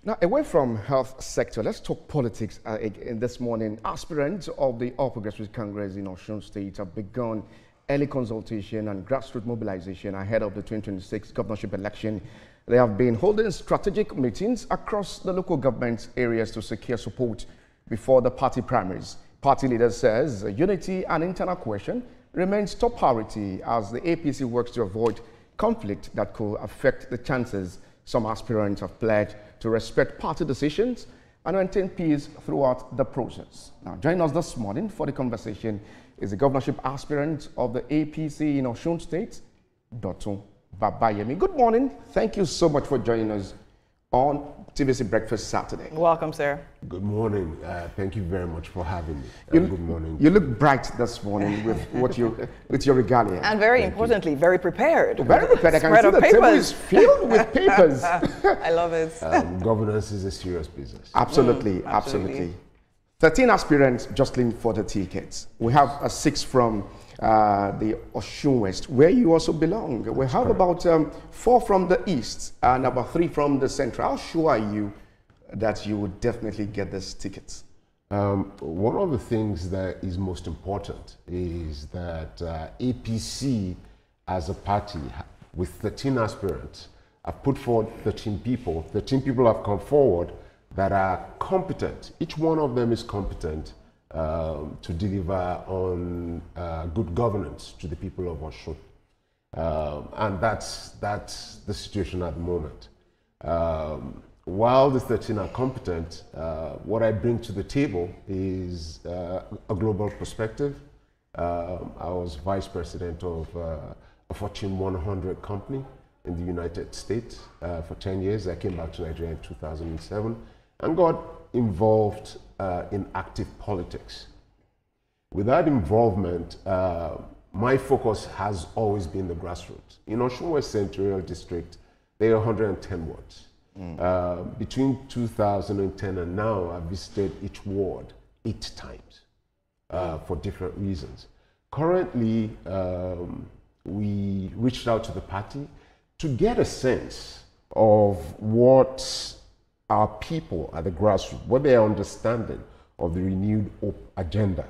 Now, away from health sector, let's talk politics again this morning. Aspirants of the All Progressives Congress in Osun State have begun early consultation and grassroots mobilization ahead of the 2026 governorship election. They have been holding strategic meetings across the local government areas to secure support before the party primaries. Party leader says unity and internal cohesion remains top priority as the APC works to avoid conflict that could affect the chances. Some aspirants have pledged to respect party decisions and maintain peace throughout the process. Now, joining us this morning for the conversation is the governorship aspirant of the APC in Osun State, Dotun Babayemi. Good morning. Thank you so much for joining us on TVC Breakfast Saturday. Welcome, sir. Good morning. Thank you very much for having me. Good morning. You look bright this morning with your regalia. And very importantly, very prepared. Very prepared. I can see the table is filled with papers. I love it. Governance is a serious business. Absolutely, absolutely. 13 aspirants jostling for the tickets. We have 6 from the Osun West, where you also belong. We have about 4 from the East and about 3 from the Central. How sure are you that you would definitely get these tickets? One of the things that is most important is that APC as a party with 13 aspirants have put forward 13 people. 13 people have come forward that are competent. Each one of them is competent to deliver on good governance to the people of Osun. And that's the situation at the moment. While the 13 are competent, what I bring to the table is a global perspective. I was vice president of a Fortune 100 company in the United States for 10 years. I came back to Nigeria in 2007 and got involved in active politics. With that involvement, my focus has always been the grassroots. In Osun West Senatorial District, there are 110 wards. Between 2010 and now, I've visited each ward 8 times for different reasons. Currently, we reached out to the party to get a sense of what our people at the grassroots, what their understanding of the renewed hope agenda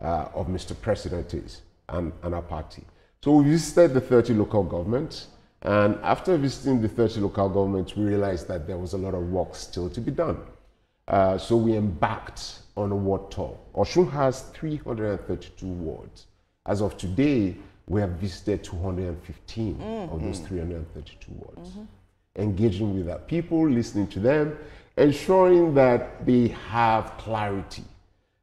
of Mr. President is and our party. So we visited the 30 local governments, and after visiting the 30 local governments, we realized that there was a lot of work still to be done. So we embarked on a ward tour. Osun has 332 wards. As of today, we have visited 215 of those 332 wards. Engaging with our people, listening to them, ensuring that they have clarity.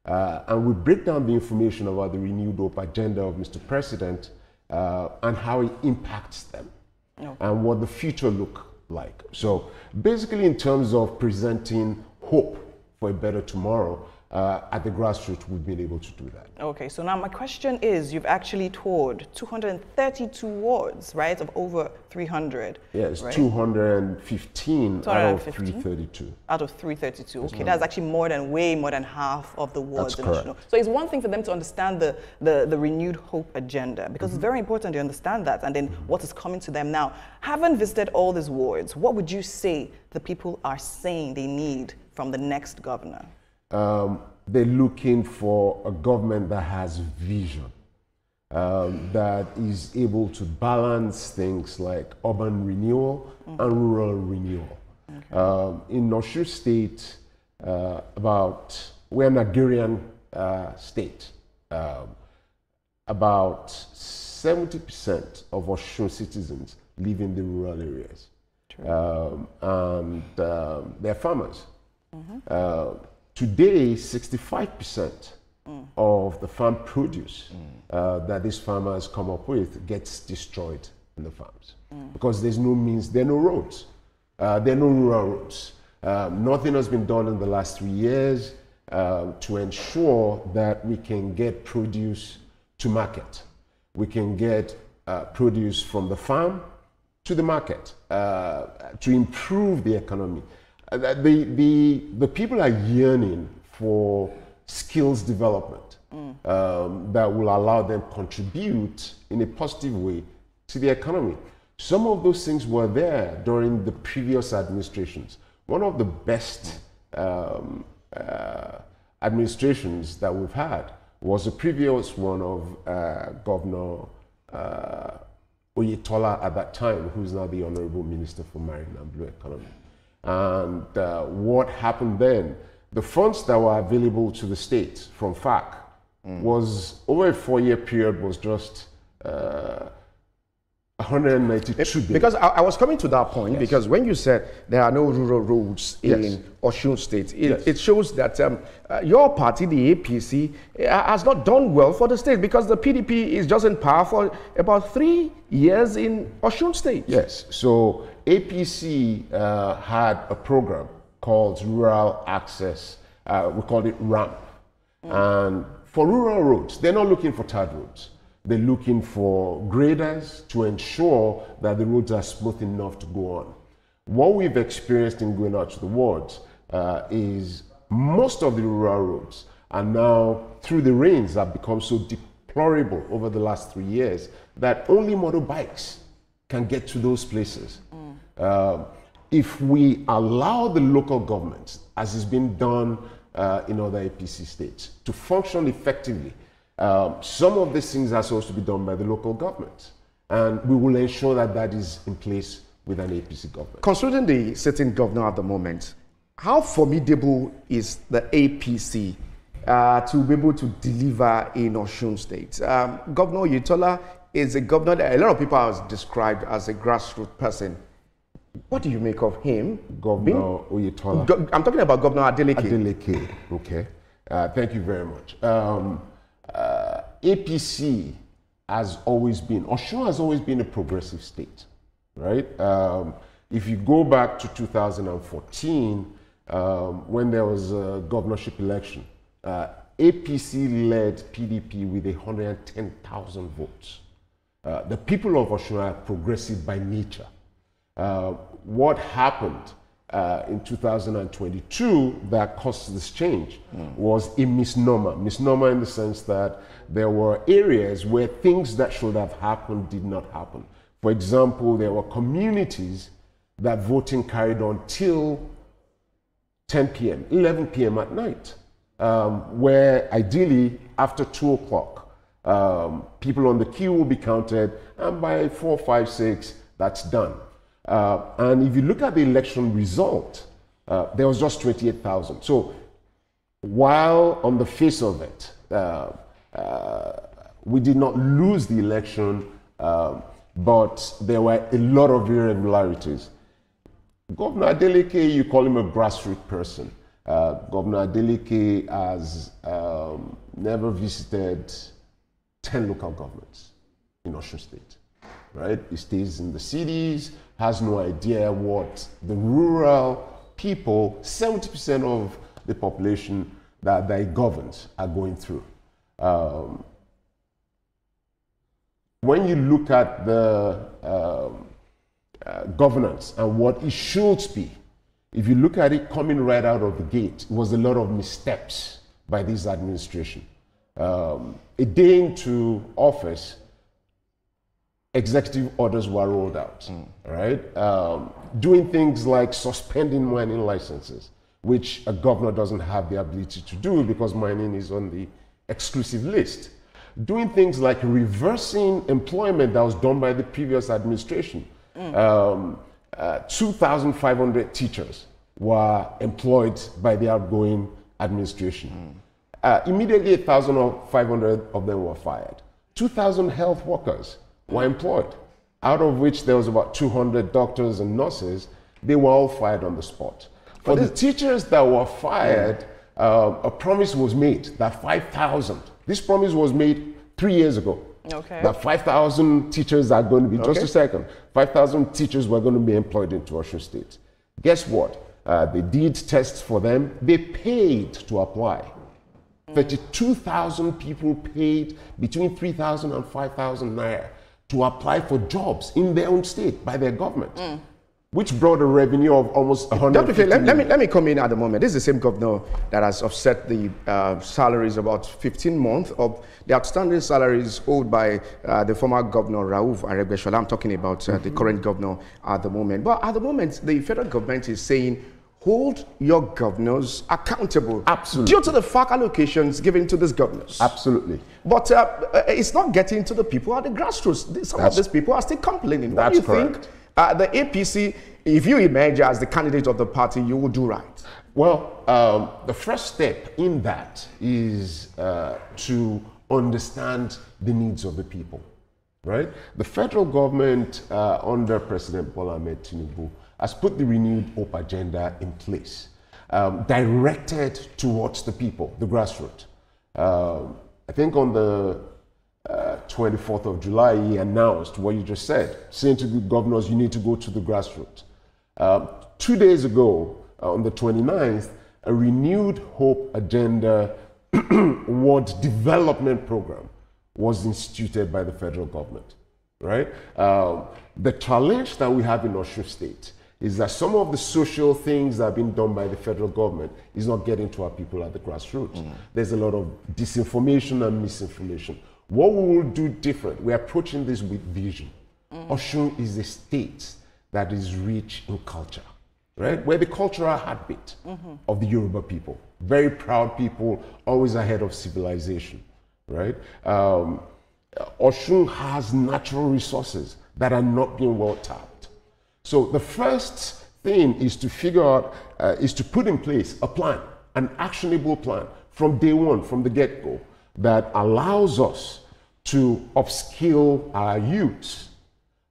And we break down the information about the renewed hope agenda of Mr. President and how it impacts them and what the future look like. So basically in terms of presenting hope for a better tomorrow, at the grassroots, we've been able to do that. Okay, so now my question is, you've actually toured 232 wards, right, of over 300? Yes, right? 215 out of 332. Out of 332, okay, that's actually way more than half of the wards. That's correct. So it's one thing for them to understand the renewed hope agenda, because it's very important to understand that, and then what is coming to them now. Having visited all these wards, what would you say the people are saying they need from the next governor? They're looking for a government that has vision, that is able to balance things like urban renewal and rural renewal. In Osun State, we're an agrarian state. About 70% of Osun citizens live in the rural areas. And they're farmers. Today, 65% of the farm produce that these farmers come up with gets destroyed in the farms because there's no means, there are no roads, there are no rural roads. Nothing has been done in the last 3 years to ensure that we can get produce to market. We can get produce from the farm to the market to improve the economy. The people are yearning for skills development that will allow them contribute in a positive way to the economy. Some of those things were there during the previous administrations. one of the best administrations that we've had was the previous one of Governor Oyetola at that time, who's now the Honorable Minister for Marine and Blue Economy. And what happened then, the funds that were available to the state from FAC was, over a 4-year period, was just 192 billion. Because I was coming to that point, yes. because when you said there are no rural roads in yes. Osun State, yes. it shows that your party, the APC, has not done well for the state, because the PDP is just in power for about 3 years in Osun State. Yes, so APC had a program called Rural Access, we called it RAMP. And for rural roads, they're not looking for tarred roads. They're looking for graders to ensure that the roads are smooth enough to go on. What we've experienced in going out to the wards is most of the rural roads are now, through the rains, have become so deplorable over the last 3 years that only motorbikes can get to those places. If we allow the local governments, as has been done in other APC states, to function effectively, some of these things are supposed to be done by the local government, and we will ensure that that is in place with an APC government. Considering the sitting governor at the moment, how formidable is the APC to be able to deliver in Osun State? Governor Oyetola is a governor that a lot of people have described as a grassroots person. What do you make of him? Governor Oyetola. I'm talking about Governor Adeleke. Adeleke, okay. Thank you very much. APC has always been, Osun has always been a progressive state, right? If you go back to 2014, when there was a governorship election, APC led PDP with 110,000 votes. The people of Osun are progressive by nature. What happened in 2022 that caused this change was a misnomer. Misnomer in the sense that there were areas where things that should have happened did not happen. For example, there were communities that voting carried on till 10 p.m., 11 p.m. at night, where ideally after 2 o'clock, people on the queue will be counted, and by 4, 5, 6, that's done. And if you look at the election result, there was just 28,000. So while on the face of it, we did not lose the election, but there were a lot of irregularities. Governor Adeleke, you call him a grassroots person. Governor Adeleke has never visited 10 local governments in Osun State, right? He stays in the cities, has no idea what the rural people, 70% of the population that he governs, are going through. When you look at the governance and what it should be, if you look at it coming right out of the gate, it was a lot of missteps by this administration. A day into office, executive orders were rolled out, right? Doing things like suspending mining licenses, which a governor doesn't have the ability to do because mining is on the exclusive list. Doing things like reversing employment that was done by the previous administration. 2,500 teachers were employed by the outgoing administration. Immediately, 1,500 of them were fired. 2,000 health workers were employed, out of which there was about 200 doctors and nurses. They were all fired on the spot. For the teachers that were fired, a promise was made that 5,000, this promise was made 3 years ago. Okay. That 5,000 teachers are going to be, just a second, 5,000 teachers were going to be employed into Osun State. Guess what? They did tests for them. They paid to apply. 32,000 people paid between 3,000 and 5,000 naira to apply for jobs in their own state by their government, which brought a revenue of almost 150 million. Let me come in at the moment. This is the same governor that has offset the salaries about 15 months of the outstanding salaries owed by the former governor Rauf Aregbesola. I'm talking about the current governor at the moment. But at the moment, the federal government is saying hold your governors accountable. Absolutely. Due to the FARC allocations given to these governors. Absolutely. But it's not getting to the people at the grassroots. Some of these people are still complaining. What do you think the APC, if you emerge as the candidate of the party, you will do right? Well, the first step in that is to understand the needs of the people, right? The federal government under President Bola Ahmed Tinubu has put the Renewed Hope agenda in place, directed towards the people, the grassroots. I think on the 24th of July, he announced what you just said, saying to the governors, you need to go to the grassroots. 2 days ago, on the 29th, a Renewed Hope agenda World Development Program was instituted by the federal government, right? The challenge that we have in Osun State is that some of the social things that have been done by the federal government is not getting to our people at the grassroots. There's a lot of disinformation and misinformation. What we will do different, we're approaching this with vision. Osun is a state that is rich in culture, right? We're the cultural heartbeat of the Yoruba people. Very proud people, always ahead of civilization, right? Osun has natural resources that are not being well tapped. So the first thing is to figure out, is to put in place a plan, an actionable plan from day one, from the get-go, that allows us to upskill our youths.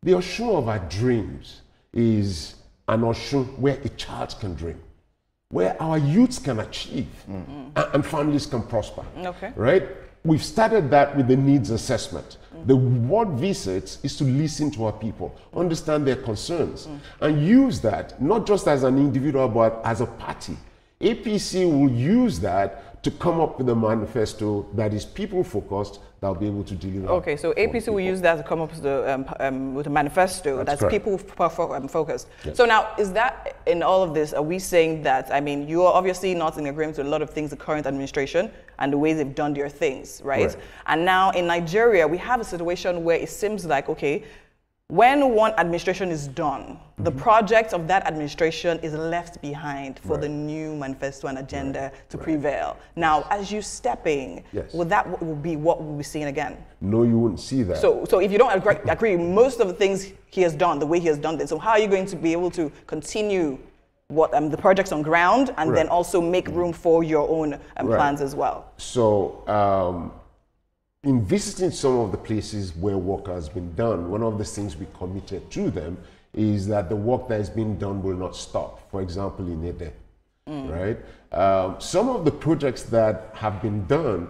The Osun of our dreams is an Osun where a child can dream, where our youths can achieve and families can prosper, right? We've started that with the needs assessment. The word visits is to listen to our people, understand their concerns, and use that, not just as an individual, but as a party. APC will use that to come up with a manifesto that is people-focused, that will be able to deliver. Okay, so APC will use that to come up with a manifesto that's people-focused. Yes. So now, is that, in all of this, are we saying that, I mean, you are obviously not in agreement with a lot of things, the current administration, and the ways they've done their things, right? And now, in Nigeria, we have a situation where it seems like, okay, when one administration is done, the project of that administration is left behind for the new manifesto and agenda to prevail. Now, as you step in, would that be what we'll be seeing again? No, you wouldn't see that. So if you don't agree most of the things he has done, the way he has done this, so how are you going to be able to continue what the projects on ground and then also make room for your own plans as well? So, in visiting some of the places where work has been done, one of the things we committed to them is that the work that is being done will not stop. For example, in Ede, right? Some of the projects that have been done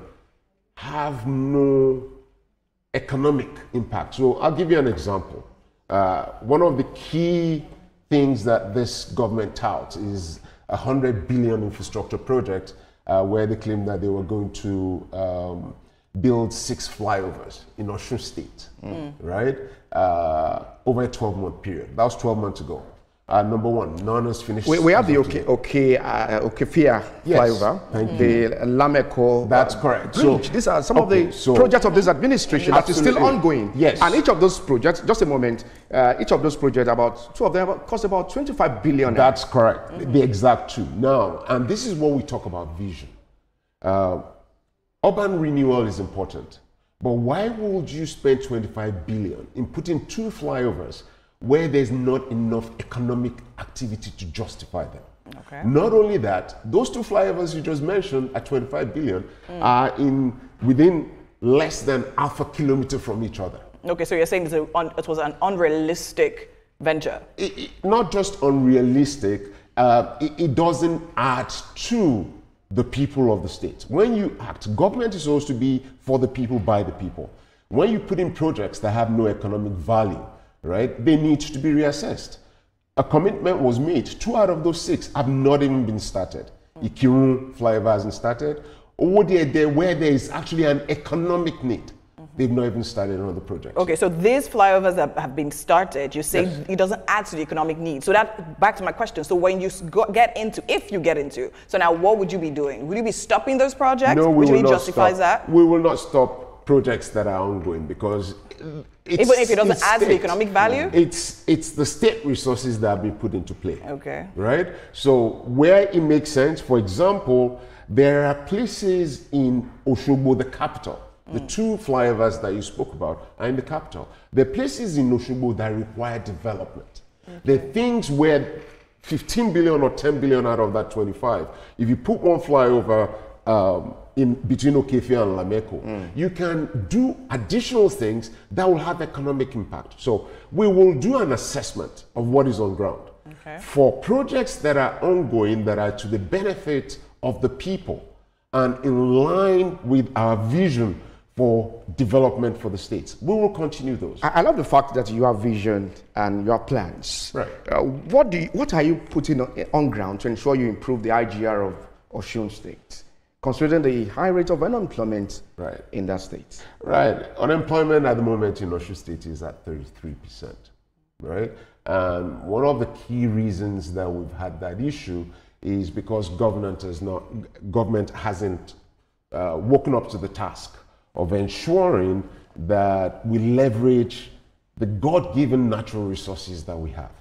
have no economic impact. So I'll give you an example. One of the key things that this government touts is a 100 billion infrastructure project where they claim that they were going to build 6 flyovers in Osun State, right? Over a 12-month period. That was 12 months ago. Number one, none has finished. We have the Okefia flyover, the Lameko. That's correct. So these are some of the projects of this administration that is still ongoing. Yes. And each of those projects, just a moment, each of those projects, about 2 of them cost about 25 billion. That's correct. The exact 2. Now, and this is what we talk about vision. Urban renewal is important, but why would you spend 25 billion in putting 2 flyovers where there's not enough economic activity to justify them? Not only that, those 2 flyovers you just mentioned at 25 billion are within less than half a kilometer from each other. Okay, so you're saying it was an unrealistic venture? Not just unrealistic, it doesn't add to the people of the state. When you act, government is supposed to be for the people, by the people. When you put in projects that have no economic value, right, they need to be reassessed. A commitment was made. 2 out of those 6 have not even been started. Ikirun flyover hasn't started. Owode, where there is actually an economic need, they've not even started on the project. Okay, so these flyovers that have been started, you say it doesn't add to the economic need. So that, back to my question, so when you get into, if you get into, so now what would you be doing? Would you be stopping those projects? No, we Which will really not justifies stop. that? We will not stop projects that are ongoing, because even if it doesn't add to the economic value? It's the state resources that have been put into play. Okay. Right? So where it makes sense, for example, there are places in Osogbo, the capital. The two flyovers that you spoke about are in the capital. There are places in Osogbo that require development. Okay. There are things where 15 billion or 10 billion out of that 25, if you put one flyover in between Okefe and Lameko, you can do additional things that will have economic impact. So we will do an assessment of what is on ground. Okay. For projects that are ongoing, that are to the benefit of the people and in line with our vision for development for the states, we will continue those. I love the fact that you have vision and you have plans. Right. What are you putting on ground to ensure you improve the IGR of Osun State, considering the high rate of unemployment in that state? Right. Unemployment at the moment in Osun State is at 33%. Right. And one of the key reasons that we've had that issue is because government hasn't woken up to the task of ensuring that we leverage the God-given natural resources that we have,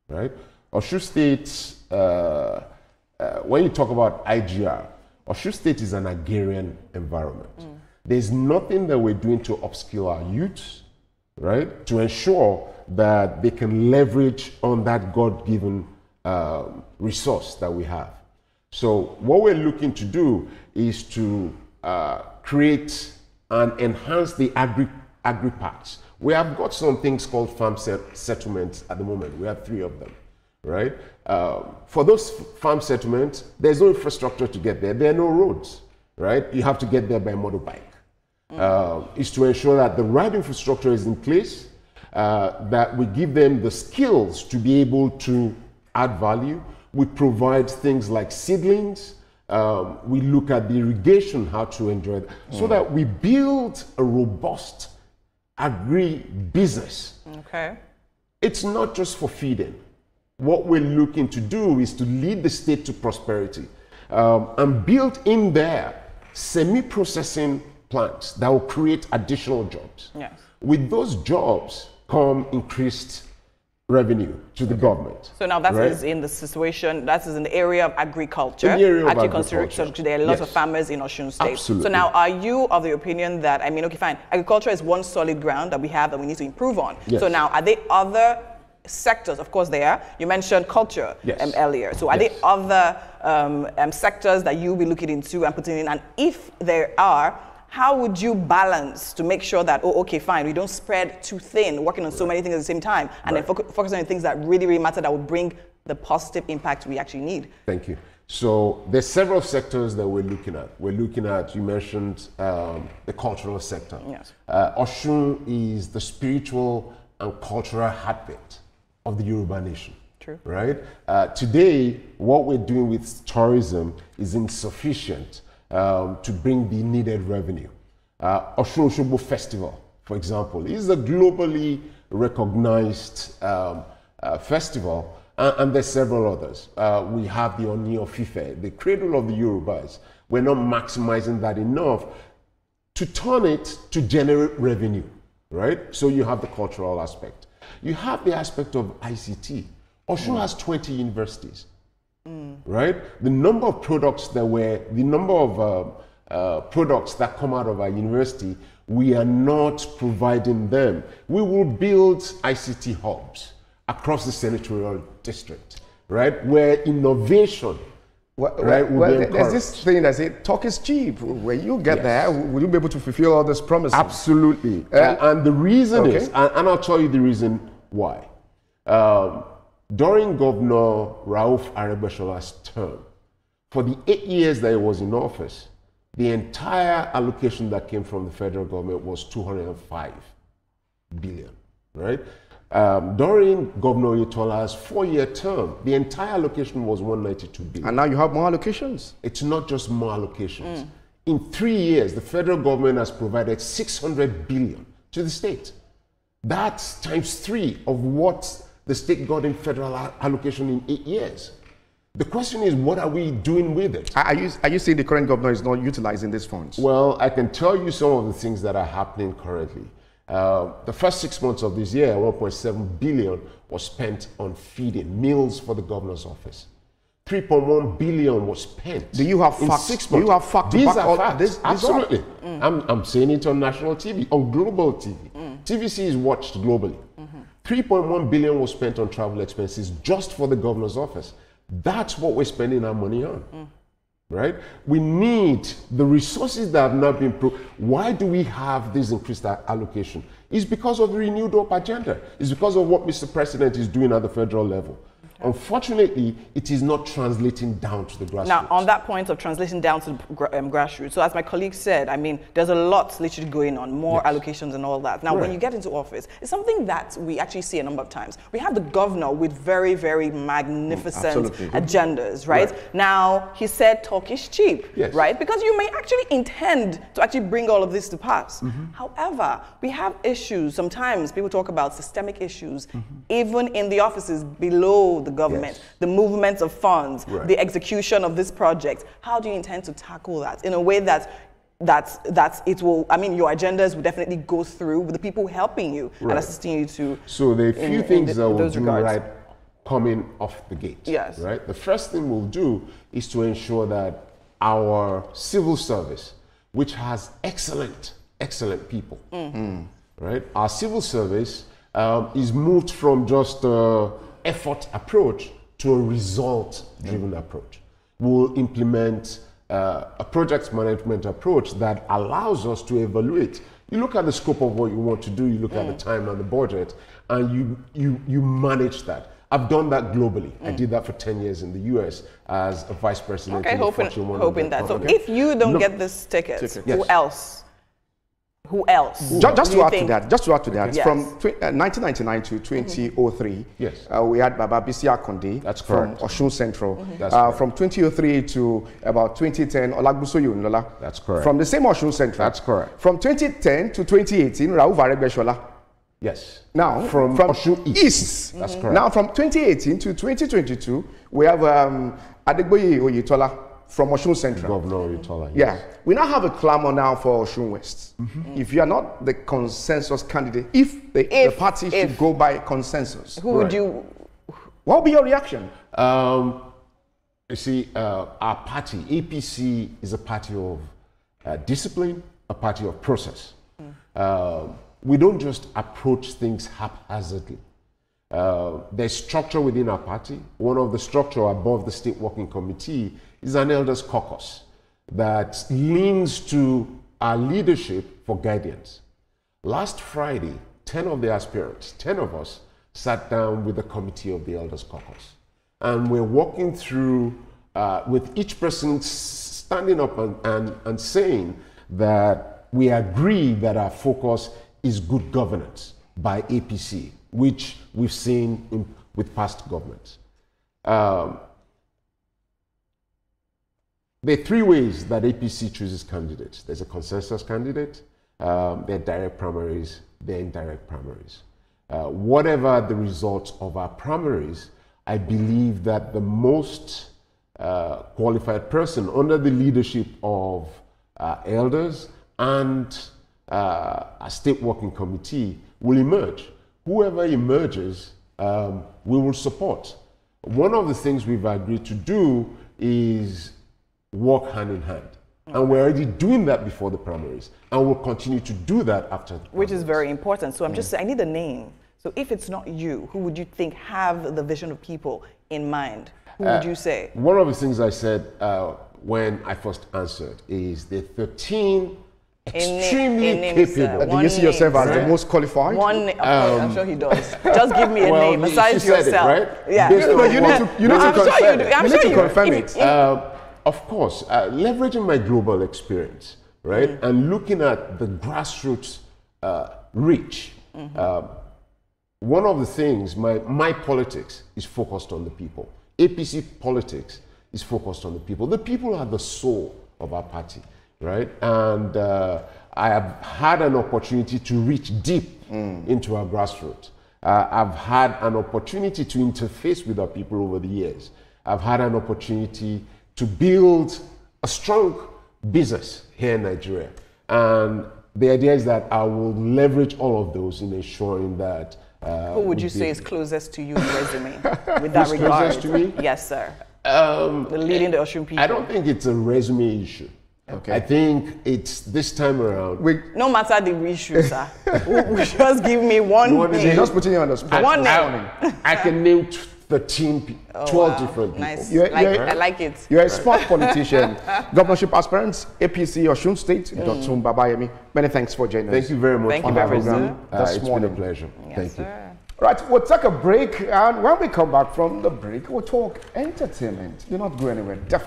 right? Osun State, when you talk about IGR, Osun State is an agrarian environment. There's nothing that we're doing to upskill our youths, right? To ensure that they can leverage on that God-given resource that we have. So what we're looking to do is to create and enhance the agri-packs. We have got some things called farm settlements at the moment. We have 3 of them, right? For those farm settlements, there's no infrastructure to get there. There are no roads, right? You have to get there by motorbike. It's to ensure that the right infrastructure is in place, that we give them the skills to be able to add value. We provide things like seedlings. We look at the irrigation, how to enjoy it, so that we build a robust agri-business. Okay. It's not just for feeding. What we're looking to do is to lead the state to prosperity and build in there semi-processing plants that will create additional jobs. Yes. With those jobs come increased revenue to the government. So now that is in the situation, that is in the area of agriculture. In the area of agriculture. So there are lots of farmers in Osun State. Absolutely. So now are you of the opinion that, I mean, okay, fine, agriculture is one solid ground that we have that we need to improve on. Yes. So now are there other sectors? Of course there are. You mentioned culture earlier. So are there other sectors that you'll be looking into and putting in? And if there are, how would you balance to make sure that, oh, okay, fine, we don't spread too thin, working on so many things at the same time, and then focus on the things that really, really matter, that will bring the positive impact we actually need? Thank you. So there's several sectors that we're looking at. We're looking at, you mentioned the cultural sector. Yes. Osun is the spiritual and cultural heartbeat of the Yoruba nation. True. Right? Today, what we're doing with tourism is insufficient to bring the needed revenue. Osun Osogbo Festival, for example, is a globally recognized festival, and there's several others. We have the Oni of Ife, the cradle of the Yorubas. We're not maximizing that enough to turn it to generate revenue, right? So you have the cultural aspect. You have the aspect of ICT. Osun has 20 universities. Right? The number of products that products that come out of our university, we are not providing them. We will build ICT hubs across the senatorial district, right? Where innovation, there's this thing that says talk is cheap. When you get there, will you be able to fulfill all these promises? Absolutely. And the reason is, and I'll tell you the reason why. During Governor Rauf Aregbesol's term, for the 8 years that he was in office, the entire allocation that came from the federal government was 205 billion, right? During Governor Oyetola's 4-year term, the entire allocation was 192 billion. And now you have more allocations. It's not just more allocations. In 3 years, the federal government has provided 600 billion to the state. That's times 3 of what the state got in federal allocation in 8 years. The question is, what are we doing with it? Are you saying the current governor is not utilizing these funds? Well, I can tell you some of the things that are happening currently. The first 6 months of this year, 1.7 billion was spent on feeding meals for the governor's office. 3.1 billion was spent. Do you have facts? 6 months. Do you have facts? These are facts. Absolutely. I'm saying it on national TV, on global TV. TVC is watched globally. 3.1 billion was spent on travel expenses just for the governor's office. That's what we're spending our money on. Right? We need the resources that have not been proved. Why do we have this increased allocation? It's because of the renewed hope agenda. It's because of what Mr. President is doing at the federal level. Unfortunately, it is not translating down to the grassroots. Now, on that point of translating down to the grassroots, so as my colleague said, I mean, there's a lot literally going on, more allocations and all that. Now, when you get into office, it's something that we actually see a number of times. We have the governor with very, very magnificent agendas, right? Now, he said talk is cheap, right? Because you may actually intend to actually bring all of this to pass. However, we have issues. Sometimes people talk about systemic issues, even in the offices below the government, the movement of funds, the execution of this project. How do you intend to tackle that in a way that it will, I mean, your agendas will definitely go through with the people helping you and assisting you to. So there are a few things that we'll do right coming off the gate. Right. The first thing we'll do is to ensure that our civil service, which has excellent people, right? Our civil service is moved from just effort approach to a result-driven approach. We'll implement a project management approach that allows us to evaluate. You look at the scope of what you want to do, you look at the time and the budget, and you manage that. I've done that globally. I did that for 10 years in the US as a vice president. Okay, hoping that. So if you don't get this ticket, who else? Who else? Just to add to that, from 1999 to 2003, we had Baba Bisi Akonde from Osun Central. From 2003 to about 2010, Olagbuso Yunlola. That's correct. From the same Osun Central. That's correct. From 2010 to 2018, Rauf Aregbesola. Yes. Now, from Osun East. That's correct. Now, from 2018 to 2022, we have Adegboye Oyetola from Osun Central. Governor Oyetola, we now have a clamor now for Osun West. If you are not the consensus candidate, if the party should go by consensus, who would you? What would be your reaction? You see, our party, APC, is a party of discipline, a party of process. We don't just approach things haphazardly. There's structure within our party. One of the structure above the state working committee is an elders caucus that leans to our leadership for guidance. Last Friday, 10 of the aspirants, 10 of us, sat down with the committee of the elders caucus. And we're walking through with each person standing up and saying that we agree that our focus is good governance by APC, which we've seen with past governments. There are three ways that APC chooses candidates. There's a consensus candidate, there are direct primaries, there are indirect primaries. Whatever the results of our primaries, I believe that the most qualified person under the leadership of elders and a state working committee will emerge. Whoever emerges, we will support. One of the things we've agreed to do is work hand in hand. And we're already doing that before the primaries. And we'll continue to do that after the primaries. Which is very important. So I'm just saying, I need a name. So if it's not you, who would you think have the vision of people in mind? Who would you say? One of the things I said when I first answered is the 13 extremely capable. Do you see yourself as the most qualified? I'm sure he does. Just give me a name besides yourself. Right? Yeah. You need to confirm it. Of course, leveraging my global experience, right, and looking at the grassroots reach. One of the things, my politics is focused on the people. APC politics is focused on the people. The people are the soul of our party, right? And I have had an opportunity to reach deep into our grassroots. I've had an opportunity to interface with our people over the years. I've had an opportunity to build a strong business here in Nigeria. And the idea is that I will leverage all of those in ensuring that. Who would you say is closest to you in resume with that regard? Closest to me? Yes, sir. Leading the Osun people. I don't think it's a resume issue. Okay. I think it's this time around. No matter the issue, sir. Just give me one name. Just putting you on the spot. One name. I can name 13, 12 different people. Nice. I like it. You're a smart politician. Governorship aspirants, APC Osun State, Dotun Babayemi. Many thanks for joining us. Thank you very much for very having me. much. It's been a pleasure. Yes, Thank you. sir. Right, we'll take a break, and when we come back from the break, we'll talk entertainment. Do not go anywhere.